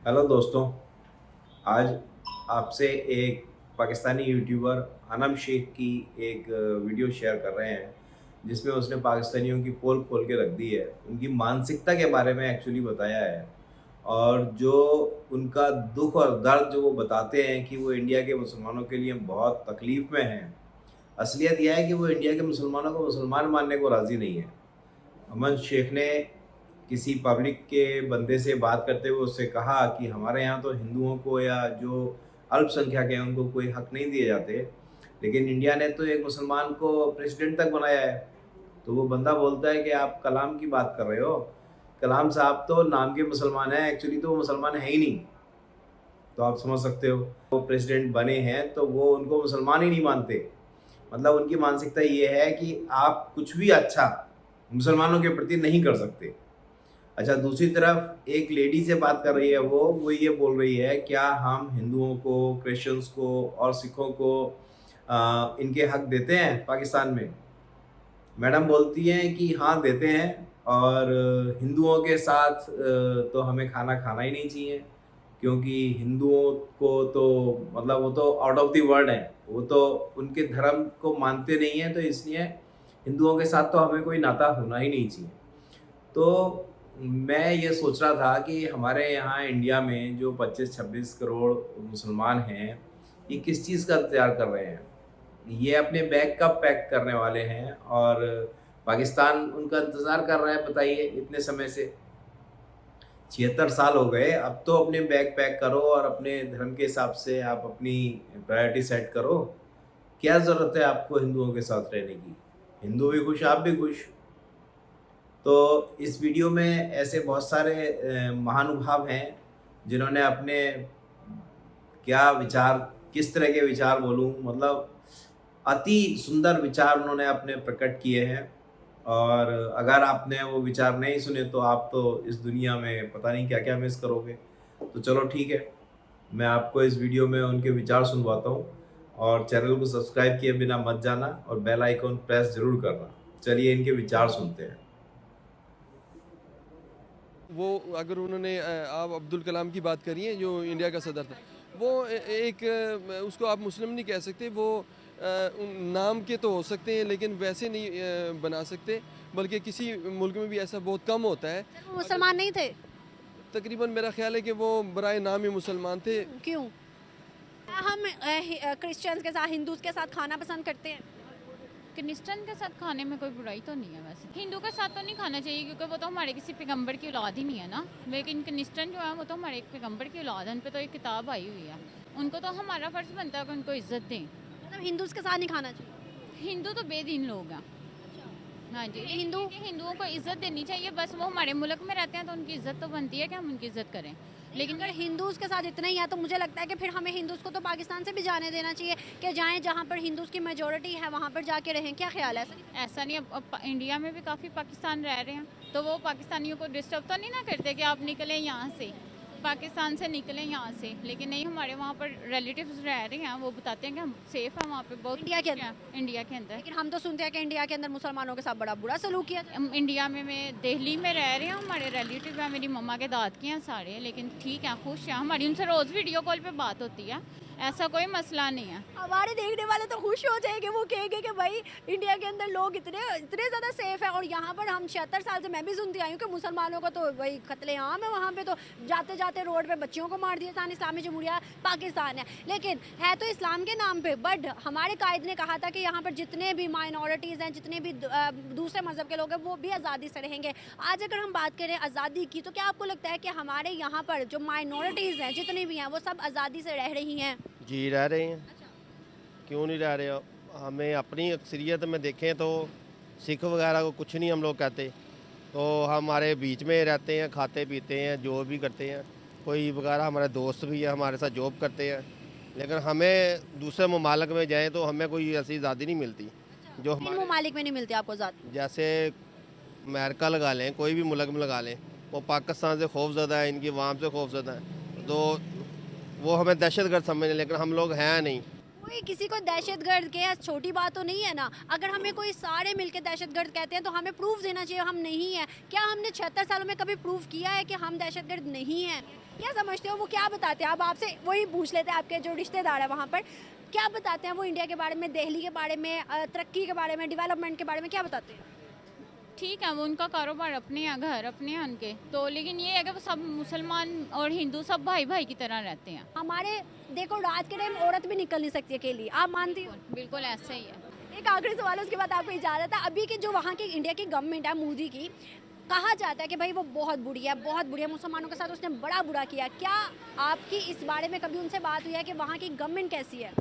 Hello दोस्तों। आज आपसे एक पाकिस्तानी यूट्यूबर अनम शेख की एक वीडियो शेयर कर रहे हैं, जिसमें उसने पाकिस्तानियों की पोल खोल के रख दी है। उनकी मानसिकता के बारे में एक्चुअली बताया है, और जो उनका दुख और दर्द जो वो बताते हैं कि वो इंडिया के मुसलमानों के लिए बहुत तकलीफ़ में हैं। असलियत यह है कि वो इंडिया के मुसलमानों को मुसलमान मानने को राज़ी नहीं है। अमन शेख ने किसी पब्लिक के बंदे से बात करते हुए उससे कहा कि हमारे यहाँ तो हिंदुओं को या जो अल्पसंख्यक हैं उनको कोई हक नहीं दिए जाते, लेकिन इंडिया ने तो एक मुसलमान को प्रेसिडेंट तक बनाया है। तो वो बंदा बोलता है कि आप कलाम की बात कर रहे हो। कलाम साहब तो नाम के मुसलमान हैं, एक्चुअली तो वो मुसलमान है ही नहीं। तो आप समझ सकते हो, वो प्रेसिडेंट बने हैं तो वो उनको मुसलमान ही नहीं मानते। मतलब उनकी मानसिकता ये है कि आप कुछ भी अच्छा मुसलमानों के प्रति नहीं कर सकते। अच्छा, दूसरी तरफ एक लेडी से बात कर रही है, वो ये बोल रही है, क्या हम हिंदुओं को, क्रिश्चियंस को और सिखों को इनके हक देते हैं पाकिस्तान में? मैडम बोलती हैं कि हाँ देते हैं, और हिंदुओं के साथ तो हमें खाना खाना ही नहीं चाहिए, क्योंकि हिंदुओं को तो मतलब वो तो आउट ऑफ द वर्ल्ड है, वो तो उनके धर्म को मानते नहीं हैं, तो इसलिए हिंदुओं के साथ तो हमें कोई नाता होना ही नहीं चाहिए। तो मैं ये सोच रहा था कि हमारे यहाँ इंडिया में जो 25-26 करोड़ मुसलमान हैं, ये किस चीज़ का इंतज़ार कर रहे हैं? ये अपने बैग कब पैक करने वाले हैं? और पाकिस्तान उनका इंतज़ार कर रहा है, बताइए, इतने समय से। 76 साल हो गए, अब तो अपने बैग पैक करो और अपने धर्म के हिसाब से आप अपनी प्रायोरिटी सेट करो। क्या ज़रूरत है आपको हिंदुओं के साथ रहने की? हिंदू भी खुश, आप भी खुश। तो इस वीडियो में ऐसे बहुत सारे महानुभाव हैं, जिन्होंने अपने क्या विचार, किस तरह के विचार बोलूँ, मतलब अति सुंदर विचार उन्होंने अपने प्रकट किए हैं। और अगर आपने वो विचार नहीं सुने तो आप तो इस दुनिया में पता नहीं क्या-क्या मिस करोगे। तो चलो ठीक है, मैं आपको इस वीडियो में उनके विचार सुनवाता हूँ, और चैनल को सब्सक्राइब किए बिना मत जाना और बेल आइकन प्रेस ज़रूर करना। चलिए इनके विचार सुनते हैं। वो अगर उन्होंने आप अब्दुल कलाम की बात करी है जो इंडिया का सदर था, वो एक उसको आप मुस्लिम नहीं कह सकते। वो नाम के तो हो सकते हैं लेकिन वैसे नहीं बना सकते, बल्कि किसी मुल्क में भी ऐसा बहुत कम होता है। वो मुसलमान नहीं थे? तकरीबन मेरा ख्याल है कि वो बराए नाम ही मुसलमान थे। क्यों? क्या हम क्रिश्चियंस के साथ, हिंदूज के साथ खाना पसंद करते हैं? क्रिश्चियन के साथ खाने में कोई बुराई तो नहीं है। वैसे हिंदू के साथ तो नहीं खाना चाहिए, क्योंकि वो तो हमारे किसी पैगंबर की औलाद ही नहीं है ना। लेकिन क्रिश्चियन जो है वो तो हमारे एक पैगंबर की औलाद है, उन पर तो एक किताब आई हुई है। उनको तो हमारा फ़र्ज़ बनता है कि उनको इज्जत दें। मतलब हिंदूज के साथ नहीं खाना चाहिए? हिंदू तो बेदीन लोग हैं। हाँ जी, ये हिंदू हिंदुओं को इज्जत देनी चाहिए। बस वो हमारे मुल्क में रहते हैं तो उनकी इज्जत तो बनती है कि हम उनकी इज्जत करें। लेकिन अगर हिंदूज के साथ इतना ही है तो मुझे लगता है कि फिर हमें हिंदूज को तो पाकिस्तान से भी जाने देना चाहिए, कि जाएं जहाँ पर हिंदूज की मेजोरिटी है वहाँ पर जाके रहें। क्या ख्याल है? ऐसा नहीं? ऐसा नहीं, अब इंडिया में भी काफ़ी पाकिस्तान रह रहे हैं, तो वो पाकिस्तानियों को डिस्टर्ब तो नहीं ना करते कि आप निकलें यहाँ से, पाकिस्तान से निकलें यहाँ से। लेकिन नहीं, हमारे वहाँ पर रिलेटिव्स रह रहे हैं, वो बताते हैं कि हम सेफ़ हैं वहाँ पे बहुत। इंडिया के अंदर? इंडिया के अंदर। लेकिन हम तो सुनते हैं कि इंडिया के अंदर मुसलमानों के साथ बड़ा बुरा सलूक किया जाता है। इंडिया में मैं दिल्ली में रह रहे हैं, हमारे रिलेटिव हैं, मेरी मम्मा के दाद के हैं सारे, लेकिन ठीक है, खुश हैं। हमारी उनसे रोज़ वीडियो कॉल पे बात होती है, ऐसा कोई मसला नहीं है। हमारे देखने वाले तो खुश हो जाएंगे, वो कहेंगे कि भाई इंडिया के अंदर लोग इतने इतने ज़्यादा सेफ है। और यहाँ पर हम 76 साल से मैं भी सुनती आई हूँ कि मुसलमानों को तो भाई कत्लेआम है, वहाँ पे तो जाते जाते रोड पे बच्चियों को मार दिया था। इस्लामी जमहूरिया पाकिस्तान है, लेकिन है तो इस्लाम के नाम पे। बट हमारे कायद ने कहा था कि यहाँ पर जितने भी माइनॉरिटीज़ हैं, जितने भी दूसरे मज़हब के लोग हैं, वो भी आज़ादी से रहेंगे। आज अगर हम बात करें आज़ादी की, तो क्या आपको लगता है कि हमारे यहाँ पर जो माइनॉरिटीज़ हैं जितनी भी हैं वो सब आज़ादी से रह रही हैं? जी रह रहे हैं। क्यों नहीं रह रहे? हमें अपनी अक्सरियत में देखें तो सिख वगैरह को कुछ नहीं हम लोग कहते, तो हमारे बीच में रहते हैं, खाते पीते हैं, जो भी करते हैं। कोई वगैरह हमारे दोस्त भी है, हमारे साथ जॉब करते हैं, लेकिन हमें दूसरे ममालिक में जाएँ तो हमें कोई ऐसी आज़ादी नहीं मिलती जो किन हमारे। ममालिक में नहीं मिलती आपको आज़ादी? जैसे अमेरिका लगा लें, कोई भी मुल्क में लगा लें, वो पाकिस्तान से खौफज़दा है, इनकी अवाम से खौफज़दा है, तो वो हमें दहशतगर्द समझ, लेकिन हम लोग हैं नहीं। कोई किसी को दहशतगर्द के छोटी बात तो नहीं है ना। अगर हमें कोई सारे मिलके दहशतगर्द कहते हैं तो हमें प्रूफ देना चाहिए हम नहीं है। क्या हमने 76 सालों में कभी प्रूफ किया है कि हम दहशतगर्द नहीं हैं? क्या समझते हो वो क्या बताते हैं? अब आपसे वही पूछ लेते हैं, आपके जो रिश्तेदार है वहाँ पर क्या बताते हैं वो इंडिया के बारे में, दिल्ली के बारे में, तरक्की के बारे में, डेवलपमेंट के बारे में क्या बताते हैं? ठीक है, वो उनका कारोबार अपने हैं, घर अपने हैं उनके, तो लेकिन ये है कि वो सब मुसलमान और हिंदू सब भाई भाई की तरह रहते हैं। हमारे देखो रात के टाइम औरत भी निकल नहीं सकती अकेली, आप मानती हो? बिल्कुल ऐसा ही है। एक आखिरी सवाल है, उसके बाद आपको इजाज़त है। अभी की जो वहाँ की इंडिया की गवर्नमेंट है मोदी की, कहा जाता है कि भाई वो बहुत बुरी है, बहुत बुरी है, मुसलमानों के साथ उसने बड़ा बुरा किया। क्या आपकी इस बारे में कभी उनसे बात हुई है कि वहाँ की गवर्नमेंट कैसी है?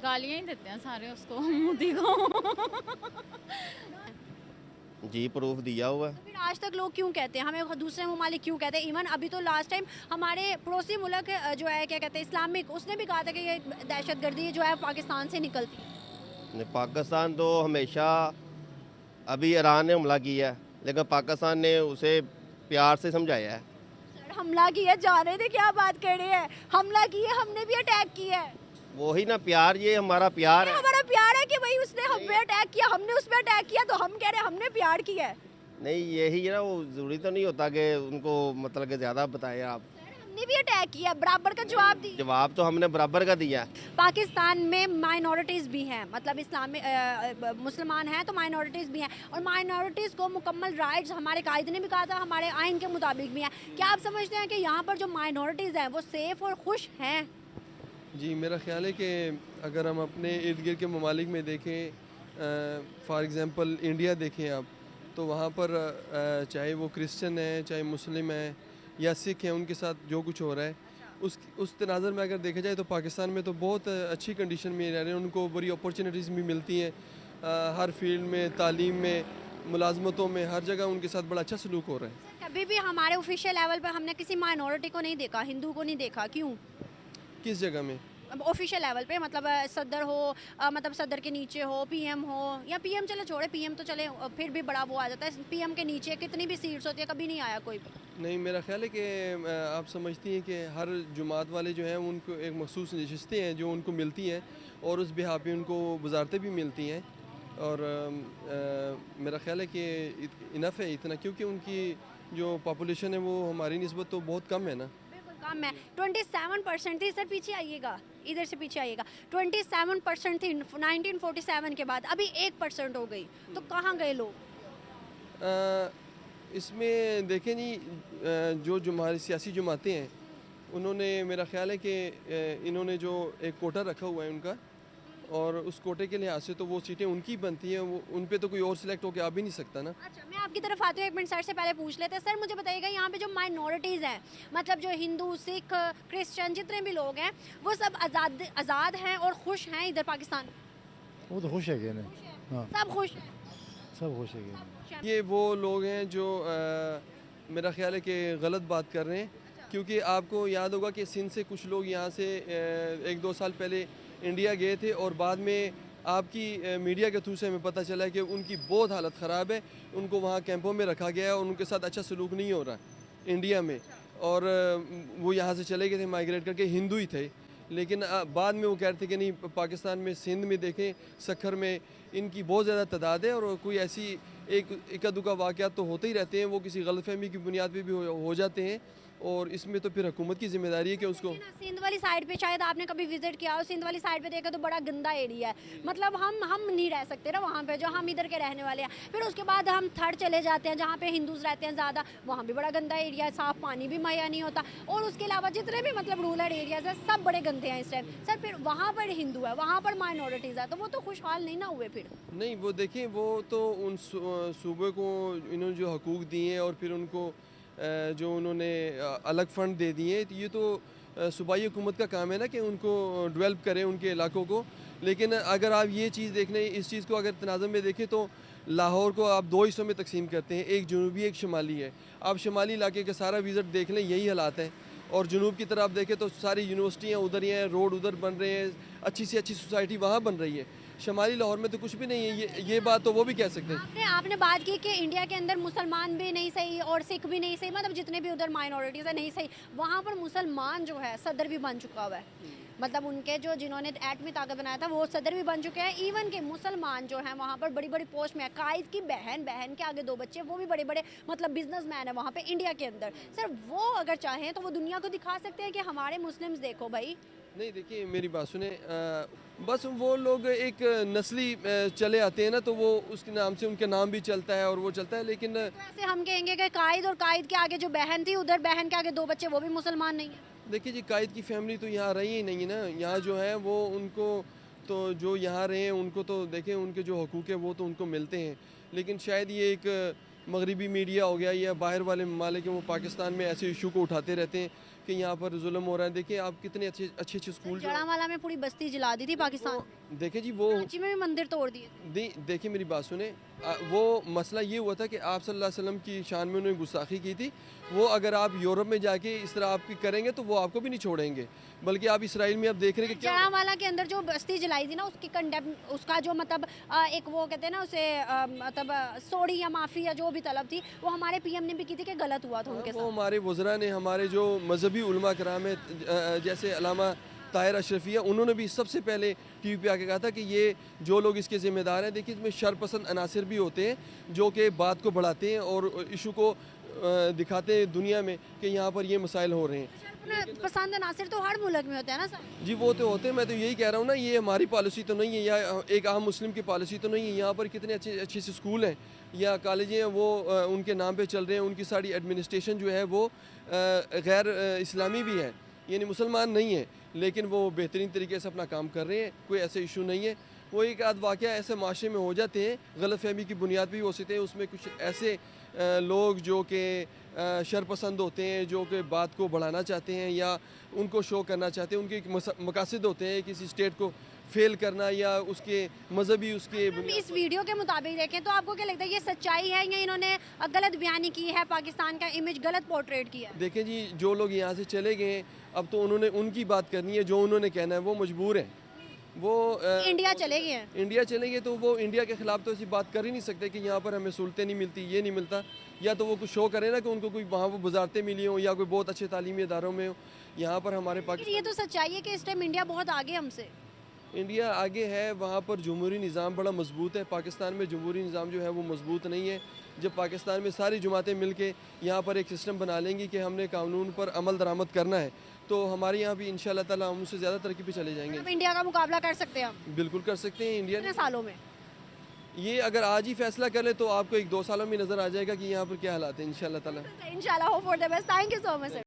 गालियाँ ही देते हैं सारे उसको, मोदी को। जी प्रूफ दिया हुआ है। तो फिर आज तक लोग क्यों कहते हैं, हमें दूसरे ममालिक क्यों कहते हैं? इवन अभी तो लास्ट टाइम हमारे पड़ोसी मुल्क जो है क्या कहते हैं इस्लामिक, उसने भी कहा था कि ये दहशतगर्दी जो है पाकिस्तान से निकलती है। पाकिस्तान तो हमेशा, अभी ईरान ने हमला किया है लेकिन पाकिस्तान ने उसे प्यार से समझाया है। सर हमला किया, जा रहे थे, क्या बात कर रहे हैं? हमला किया, हमने भी अटैक किया है। वही ना प्यार, ये हमारा प्यार है। हमारा प्यार है कि भाई उसने हम पे अटैक किया, हमने उस पे अटैक किया, तो हम कह रहे हैं हमने प्यार किया है। नहीं यही है ना, वो ज़रूरी तो नहीं होता कि उनको मतलब कि ज़्यादा बताएं आप। हमने भी अटैक किया, बराबर का जवाब दी। जवाब तो हमने बराबर का दिया। पाकिस्तान में माइनॉरिटीज़ भी हैं, मतलब इस्लामी मुसलमान हैं तो माइनॉरिटीज़ भी हैं, और माइनॉरिटीज़ को मुकम्मल राइट्स हमारे कायदे ने भी कहा था, हमारे आइन के मुताबिक भी हैं। क्या आप समझते हैं कि यहाँ पर जो माइनॉरिटीज़ हैं वो सेफ़ और खुश हैं? जी मेरा ख्याल है कि अगर हम अपने इर्द गिर्द के ममालिक में देखें, फॉर एग्ज़ाम्पल इंडिया देखें आप, तो वहाँ पर चाहे वो क्रिश्चियन है, चाहे मुस्लिम है या सिख हैं, उनके साथ जो कुछ हो रहा है उस तनाज़र में अगर देखा जाए तो पाकिस्तान में तो बहुत अच्छी कंडीशन में रह रहे हैं, उनको बड़ी अपॉर्चुनिटीज़ भी मिलती हैं हर फील्ड में, तालीम में, मुलाजमतों में, हर जगह उनके साथ बड़ा अच्छा सलूक हो रहा है। कभी भी हमारे ऑफिशियल लेवल पर हमने किसी माइनॉरिटी को नहीं देखा, हिंदू को नहीं देखा, क्यों? किस जगह में? ऑफिशियल लेवल पे, मतलब सदर हो, मतलब सदर के नीचे हो, पीएम हो, या पीएम चले छोड़े, पीएम तो चले फिर भी बड़ा वो आ जाता है, पीएम के नीचे कितनी भी सीट्स होती है, कभी नहीं आया कोई। नहीं मेरा ख्याल है कि आप समझती हैं कि हर जुमात वाले जो हैं उनको एक मखसूस नशस्तें हैं जो उनको मिलती हैं और उस बिहा पे उनको वजारतें भी मिलती हैं, और मेरा ख्याल है कि इनफ है इतना, क्योंकि उनकी जो पॉपुलेशन है वो हमारी निस्बत तो बहुत कम है ना। बिल्कुल कम है, 27% थी। सर पीछे आइएगा, इधर से पीछे आइएगा। 27% थी 1947 के बाद, अभी 1% हो गई, तो कहाँ गए लोग? इसमें देखें जी, जो हमारी सियासी जमातें हैं उन्होंने, मेरा ख्याल है कि इन्होंने जो एक कोटा रखा हुआ है उनका, और उस कोटे के लिहाज से तो वो सीटें उनकी बनती हैं, वो उन पे तो कोई और सिलेक्ट होकर आ भी नहीं सकता ना। अच्छा मैं आपकी तरफ आती हूँ, एक मिनट सर से पहले पूछ लेते हैं। सर मुझे बताइएगा, यहाँ पे जो माइनॉरिटीज़ हैं, मतलब जो हिंदू, सिख, क्रिश्चियन, जितने भी लोग हैं, वो सब आज़ाद हैं और खुश हैं इधर पाकिस्तान? वो तो खुश है कि नहीं? हाँ सब खुश हैं? सब खुश है कि नहीं? ये वो लोग हैं जो मेरा ख्याल है कि गलत बात कर रहे हैं, क्योंकि आपको याद होगा कि सिंध से कुछ लोग यहाँ से 1-2 साल पहले इंडिया गए थे, और बाद में आपकी मीडिया के थ्रू से हमें पता चला कि उनकी बहुत हालत ख़राब है, उनको वहाँ कैंपों में रखा गया है और उनके साथ अच्छा सलूक नहीं हो रहा इंडिया में, और वो यहाँ से चले गए थे माइग्रेट करके, हिंदू ही थे, लेकिन बाद में वो कह रहे थे कि नहीं, पाकिस्तान में सिंध में देखें, सखर में इनकी बहुत ज़्यादा तादाद है, और कोई ऐसी एक इक्का दुक्का वाक़यात तो होते ही रहते हैं, वो किसी गलतफहमी की बुनियाद पे भी हो जाते हैं, और इसमें तो फिर हुकूमत की जिम्मेदारी है कि उसको। सिंध वाली साइड पे शायद आपने कभी विजिट किया हो, सिंध वाली साइड पे देखा तो बड़ा गंदा एरिया है, मतलब हम नहीं रह सकते ना वहाँ पे, जो हम इधर के रहने वाले हैं। फिर उसके बाद हम थर्ड चले जाते हैं जहाँ पे हिंदूज रहते हैं ज़्यादा, वहाँ भी बड़ा गंदा एरिया है, साफ़ पानी भी मुहैया नहीं होता, और उसके अलावा जितने भी मतलब रूरल एरियाज़ हैं सब बड़े गंदे हैं इस टाइम। सर फिर वहाँ पर हिंदू है, वहाँ पर माइनॉरिटीज़ है, तो वो तो खुशहाल नहीं ना हुए फिर? नहीं वो देखें, वो तो उन सूबे को इन्होंने जो हकूक़ दिए हैं और फिर उनको जो उन्होंने अलग फ़ंड दे दिए, तो ये तो सूबाई हुकूमत का काम है ना कि उनको डेवलप करें उनके इलाकों को। लेकिन अगर आप ये चीज़ देख लें, इस चीज़ को अगर तनाज़ुम में देखें तो लाहौर को आप 2 हिस्सों में तकसीम करते हैं, एक जनूबी एक शुमाली है। आप शुमाली इलाके का सारा विज़िट देख लें, यही हालात हैं, और जनूब की तरफ आप देखें तो सारी यूनिवर्सिटियाँ उधर ही हैं, रोड उधर बन रहे हैं, अच्छी से अच्छी सोसाइटी वहाँ बन रही है। शुमाली लाहौर में तो कुछ भी नहीं है, ये बात तो वो भी कह सकते हैं। आपने बात की कि इंडिया के अंदर मुसलमान भी नहीं सही और सिख भी नहीं सही, मतलब जितने भी उधर माइनॉरिटीज़ है नहीं सही, वहाँ पर मुसलमान जो है सदर भी बन चुका हुआ है, मतलब उनके जो जिन्होंने एटमी ताकत बनाया था वो सदर भी बन चुके हैं। इवन के मुसलमान जो हैं वहाँ पर बड़ी बड़ी पोस्ट में है। कायद की बहन के आगे 2 बच्चे, वो भी बड़े बड़े मतलब बिजनेसमैन है वहाँ पे इंडिया के अंदर। सर वो अगर चाहें तो वो दुनिया को दिखा सकते हैं कि हमारे मुस्लिम्स देखो भाई। नहीं देखिए मेरी बात सुने, बस वो लोग एक नस्ली चले आते हैं ना, तो वो उसके नाम से उनका नाम भी चलता है और वो चलता है, लेकिन तो ऐसे हम कहेंगे कि कायद और कायद के आगे जो बहन थी, उधर बहन के आगे 2 बच्चे, वो भी मुसलमान नहीं है। देखिए जी कायद की फैमिली तो यहाँ रही ही नहीं है ना। यहाँ जो है वो उनको तो जो यहाँ रहे हैं उनको तो देखें उनके जो हकूक़ है वो तो उनको मिलते हैं, लेकिन शायद ये एक मगरिबी मीडिया हो गया या बाहर वाले ममालिक हैं वो पाकिस्तान में ऐसे इशू को उठाते रहते हैं कि यहाँ पर जुल्म हो रहा है। देखिए आप कितने अच्छे अच्छे स्कूल जड़ावाला में पूरी बस्ती जला दी थी पाकिस्तान। देखिए जी वो कराची में भी मंदिर तोड़ दिए। देखिए मेरी बात सुने, वो मसला ये हुआ था कि आप सल्लल्लाहु अलैहि वसल्लम की शान में उन्होंने गुस्ताखी की थी। वो अगर आप यूरोप में जाके इस तरह आपकी करेंगे तो वो आपको भी नहीं छोड़ेंगे, बल्कि आप इसराइल में आप देख रहे हैं कि क्या जड़ावाला के अंदर जो बस्ती जलाई थी ना, उसकी कंडेम, उसका जो मतलब एक वो कहते हैं ना उसे मतलब सोड़ी या माफ़ी या जो भी तलब थी, वो हमारे पीएम ने भी की थी कि गलत हुआ था उनके वो साथ। हमारे वज़रा ने, हमारे जो मजहबी उलमा कराम है जैसे अल्लामा ताहिर अशरफिया, उन्होंने भी सबसे पहले टीवी पे आके कहा था कि ये जो लोग इसके ज़िम्मेदार हैं, देखिए इसमें शरपसंद अनासर भी होते हैं जो कि बात को बढ़ाते हैं और इशू को दिखाते हैं दुनिया में कि यहाँ पर ये मसाइल हो रहे हैं। पसंद नासिर तो हर मुल्क में होते हैं ना सर। जी वो तो होते हैं, मैं तो यही कह रहा हूँ ना, ये हमारी पॉलिसी तो नहीं है या एक आम मुस्लिम की पॉलिसी तो नहीं है। यहाँ पर कितने अच्छे अच्छे से स्कूल हैं या कॉलेजें हैं वो उनके नाम पे चल रहे हैं, उनकी सारी एडमिनिस्ट्रेशन जो है वो गैर इस्लामी भी है, यानी मुसलमान नहीं है, लेकिन वो बेहतरीन तरीके से अपना काम कर रहे हैं, कोई ऐसे इशू नहीं है। वो एक आध वाक़या ऐसे माशरे में हो जाते हैं, गलतफहमी की बुनियाद भी हो सकते हैं, उसमें कुछ ऐसे लोग जो कि शरपसंद होते हैं, जो कि बात को बढ़ाना चाहते हैं या उनको शो करना चाहते हैं, उनके एक मकासद होते हैं किसी स्टेट को फेल करना या उसके मजहबी उसके हम इस वीडियो के मुताबिक देखें तो आपको क्या लगता है ये सच्चाई है या इन्होंने गलत बयानी की है, पाकिस्तान का इमेज गलत पोर्ट्रेट किया है? देखें जी जो लोग यहाँ से चले गए हैं अब तो उन्होंने उनकी बात करनी है, जो उन्होंने कहना है वो मजबूर हैं। वो इंडिया चले गए हैं। इंडिया चले गए तो वो इंडिया के ख़िलाफ़ तो ऐसी बात कर ही नहीं सकते कि यहाँ पर हमें सहूलतें नहीं मिलती, ये नहीं मिलता, या तो वो कुछ शो करें ना कि उनको कोई वहाँ वो वजारतें मिली हों या कोई बहुत अच्छे तालीमी इदारों में हो। यहाँ पर हमारे ये तो सच्चाई है कि इस टाइम इंडिया बहुत आगे हमसे। इंडिया आगे है, वहाँ पर जमहूरी निज़ाम बड़ा मजबूत है। पाकिस्तान में जमहूरी निज़ाम जो है वो मजबूत नहीं है। जब पाकिस्तान में सारी जमातें मिल के यहाँ पर एक सिस्टम बना लेंगी कि हमने कानून पर अमल दरामद करना है, तो हमारे यहाँ भी इंशाल्लाह ताला हम उससे ज़्यादा तरक्की पे चले जाएंगे। अब इंडिया का मुकाबला कर सकते हैं हम बिल्कुल कर सकते हैं। इंडिया कितने सालों में? ये अगर आज ही फैसला कर ले तो आपको 1-2 सालों में नज़र आ जाएगा कि यहाँ पर क्या हालात है इंशाल्लाह ताला। इंशाल्लाह, hope for the best. Thank you so much sir.